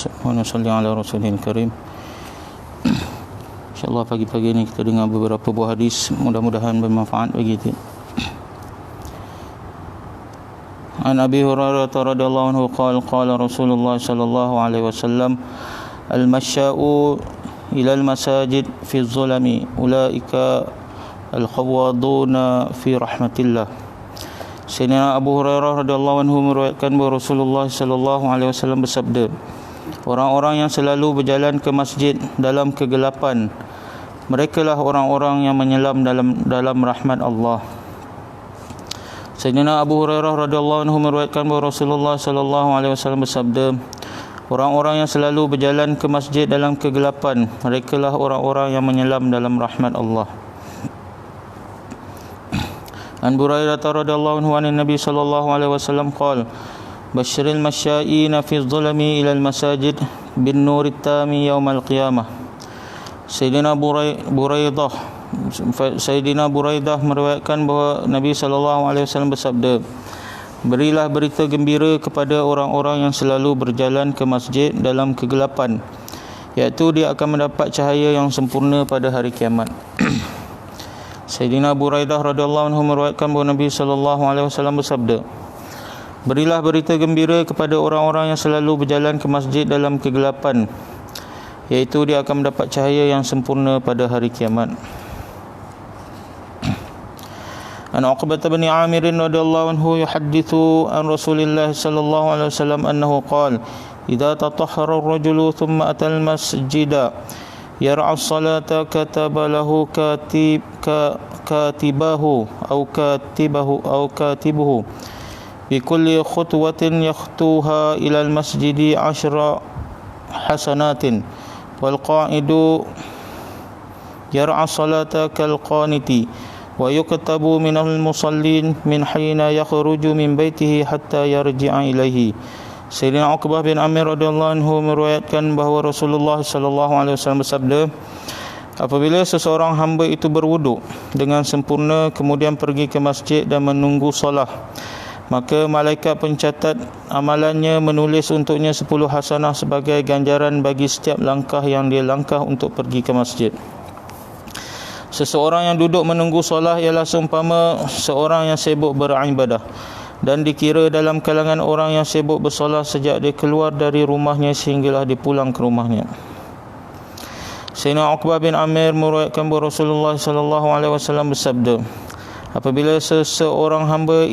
Wa nusalli ala rasulil karim. InsyaAllah pagi-pagi ini kita dengar beberapa buah hadis, mudah-mudahan bermanfaat bagi kita. An Abi Hurairah radhiyallahu anhu qala Rasulullah sallallahu alaihi wasallam al-mashya'u ila al-masajid fi az-zulami ulaika al-khawaduna fi rahmatillah. Sayyidina Abu Hurairah radhiyallahu anhu meriwayatkan bahawa Rasulullah sallallahu alaihi wasallam bersabda, orang-orang yang selalu berjalan ke masjid dalam kegelapan, merekalah orang-orang yang menyelam dalam rahmat Allah. Sayyidina Abu Hurairah radhiyallahu anhu meriwayatkan bahawa Rasulullah sallallahu alaihi wasallam bersabda, orang-orang yang selalu berjalan ke masjid dalam kegelapan, merekalah orang-orang yang menyelam dalam rahmat Allah. An Buraidah radhiyallahu anhu an Nabi sallallahu alaihi wasallam qala Basyiril masya'ina fi dhulami ila al-masajid bin nuri tami yaumal qiyamah. Sayyidina Buraidah meriwayatkan bahawa Nabi sallallahu alaihi wasallam bersabda, berilah berita gembira kepada orang-orang yang selalu berjalan ke masjid dalam kegelapan, iaitu dia akan mendapat cahaya yang sempurna pada hari kiamat. Sayyidina Buraidah radhiyallahu anhu meriwayatkan bahawa Nabi sallallahu alaihi wasallam bersabda, berilah berita gembira kepada orang-orang yang selalu berjalan ke masjid dalam kegelapan, iaitu dia akan mendapat cahaya yang sempurna pada hari kiamat. An Uqbah bin Amir radhiyallahu anhu yuhaddithu an Rasulillah sallallahu alaihi wasallam annahu qala idza tatahhara ar-rajulu thumma ata al-masjida yar'a as-salata kataba lahu katibuhu بكل خطوة يخطوها إلى المسجد 10 حسنات والقاعد يرعى الصلاة كالقانت ويكتب من المصلين من حين يخرج من بيته حتى يرجع إليه. Sayyidina Uqbah bin Amir radhiyallahu anhu meriwayatkan bahawa Rasulullah sallallahu alaihi wasallam bersabda, apabila seseorang hamba itu berwuduk dengan sempurna kemudian pergi ke masjid dan menunggu solat, maka malaikat pencatat amalannya menulis untuknya 10 hasanah sebagai ganjaran bagi setiap langkah yang dia langkah untuk pergi ke masjid. Seseorang yang duduk menunggu solat ialah seumpama seorang yang sibuk beribadah dan dikira dalam kalangan orang yang sibuk bersolat sejak dia keluar dari rumahnya sehinggalah dia pulang ke rumahnya. Sayyidina Uqbah bin Amir meriwayatkan bahawa Rasulullah sallallahu alaihi wasallam bersabda, Apabila seseorang hamba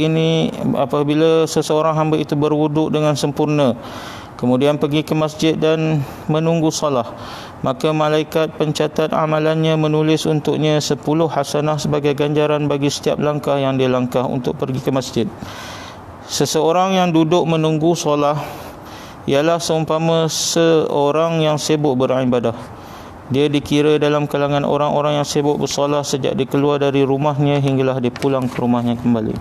itu berwuduk dengan sempurna kemudian pergi ke masjid dan menunggu salat, maka malaikat pencatat amalannya menulis untuknya 10 hasanah sebagai ganjaran bagi setiap langkah yang dia langkah untuk pergi ke masjid. Seseorang yang duduk menunggu salat ialah seumpama seorang yang sibuk beribadah. Dia dikira dalam kalangan orang-orang yang sibuk bersolat sejak dia keluar dari rumahnya hinggalah dia pulang ke rumahnya kembali.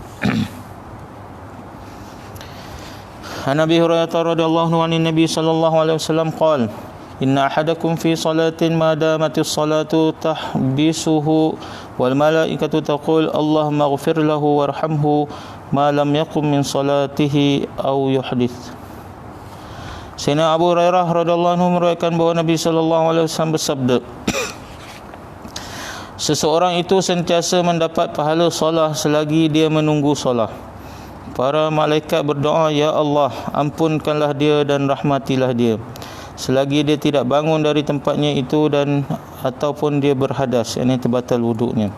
An Abi Hurairah radhiyallahu anhu an Nabi sallallahu alaihi wasallam qala inna ahadakum fi salatin ma damatis salatu tahbisuhu wal malaikatu taqul Allahumma ighfir lahu warhamhu ma lam yaqum min salatihi aw yuhdits. Sayyidina Abu Hurairah radhiyallahu anhu meriwayatkan bahawa Nabi sallallahu alaihi wasallam bersabda, seseorang itu sentiasa mendapat pahala solat selagi dia menunggu solat. Para malaikat berdoa, ya Allah, ampunkanlah dia dan rahmatilah dia selagi dia tidak bangun dari tempatnya itu dan ataupun dia berhadas, yakni terbatal wuduknya.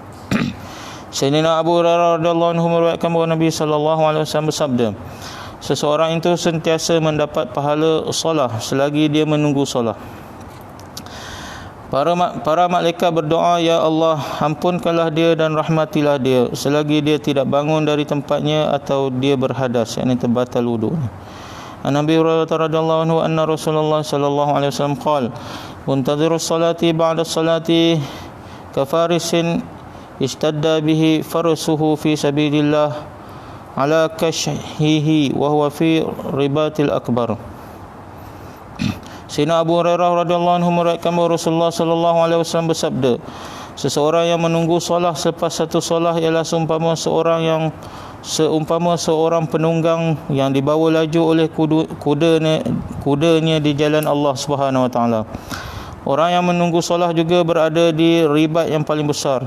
Sayyidina Abu Hurairah radhiyallahu anhu meriwayatkan bahawa Nabi sallallahu alaihi wasallam bersabda, seseorang itu sentiasa mendapat pahala solat selagi dia menunggu solat. Para malaikat berdoa, ya Allah, ampunkanlah dia dan rahmatilah dia selagi dia tidak bangun dari tempatnya atau dia berhadas, yakni terbatal wuduknya. An Abi Hurairah radhiyallahu anhu anna Rasulullah sallallahu alaihi wasallam qala muntadhiru as-salati ba'da as-salati kafarisin istadda bihi farsuhu fi sabilillah ala kashhihi wa huwa fi ribatil akbar. Sayyidina Abu Hurairah radhiyallahu anhu meriwayatkan bahawa Rasulullah sallallahu alaihi wasallam bersabda, seseorang yang menunggu solat selepas satu solat ialah seumpama seorang yang seumpama seorang penunggang yang dibawa laju oleh kudanya di jalan Allah Subhanahu wa taala. Orang yang menunggu solah juga berada di ribat yang paling besar,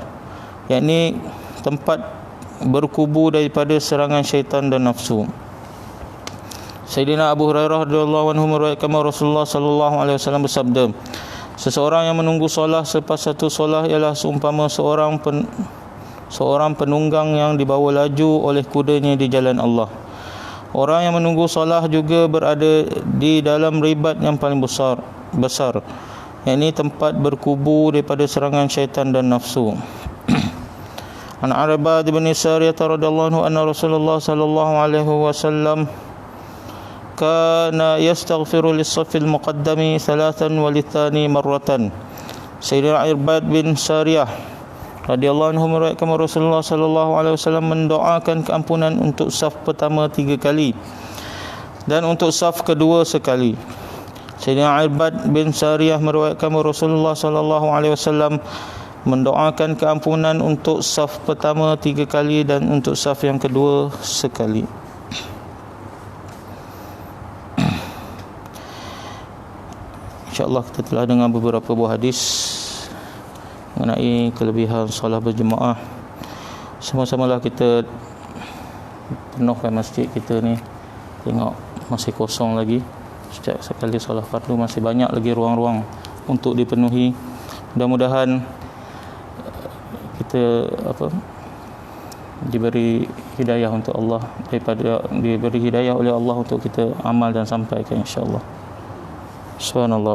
yakni tempat berkubu daripada serangan syaitan dan nafsu. Sayyidina Abu Hurairah radhiyallahu anhu meriwayatkan Rasulullah sallallahu alaihi wasallam bersabda, seseorang yang menunggu solah selepas satu solah ialah seumpama seorang penunggang yang dibawa laju oleh kudanya di jalan Allah. Orang yang menunggu solah juga berada di dalam ribat yang paling besar, yakni tempat berkubu daripada serangan syaitan dan nafsu. An Arbad bin Sariyah radhiyallahu anhu anna Rasulullah sallallahu alaihi wasallam kana yastaghfiru lis-saffil muqaddami thalathan wa lithani marratan. Sayyidina Irbad bin Sariyah radhiyallahu anhu meriwayatkan Rasulullah sallallahu alaihi wasallam mendoakan keampunan untuk saf pertama 3 kali dan untuk saf kedua sekali. Sayyidina Irbad bin Sariyah meriwayatkan Rasulullah sallallahu alaihi wasallam mendoakan keampunan untuk saf pertama 3 kali dan untuk saf yang kedua sekali. InsyaAllah kita telah dengar beberapa buah hadis mengenai kelebihan solat berjemaah. Sama-samalah kita penuhkan masjid kita ni. Tengok masih kosong lagi. Setiap sekali solat fardu masih banyak lagi ruang-ruang untuk dipenuhi. Mudah-mudahan kita diberi hidayah untuk Allah, diberi hidayah oleh Allah untuk kita amal dan sampaikan insya-Allah. Subhanallah.